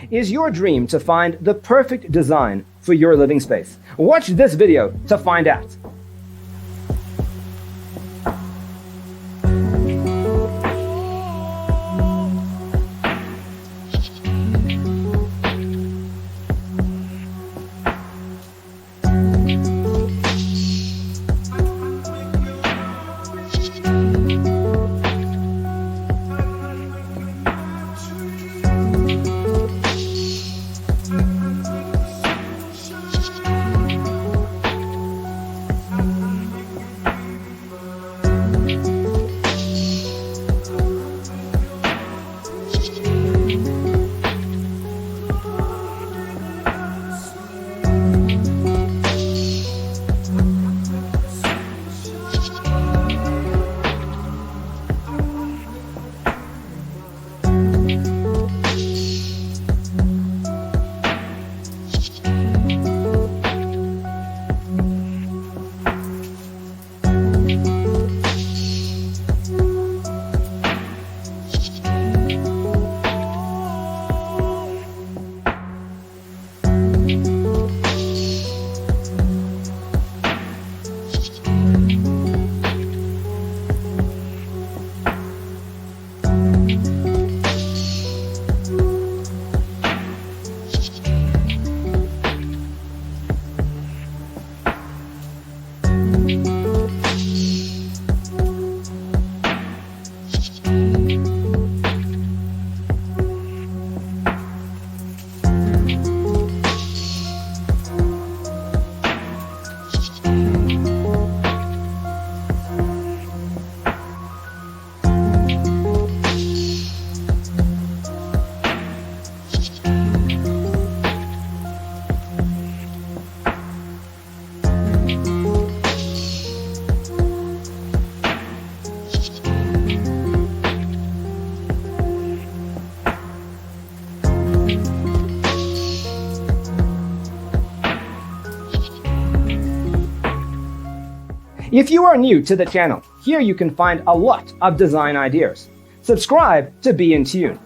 Is your dream to find the perfect design for your living space? Watch this video to find out. If you are new to the channel, here you can find a lot of design ideas. Subscribe to be in tune.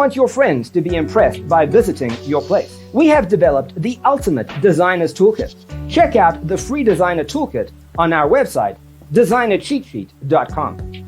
want your friends to be impressed by visiting your place. We have developed the ultimate designer's toolkit. Check out the free designer toolkit on our website, designercheatsheet.com.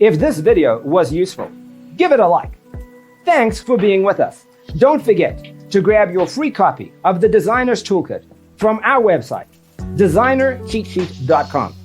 If this video was useful, give it a like. Thanks for being with us. Don't forget to grab your free copy of the Designer's Toolkit from our website, designercheatsheet.com.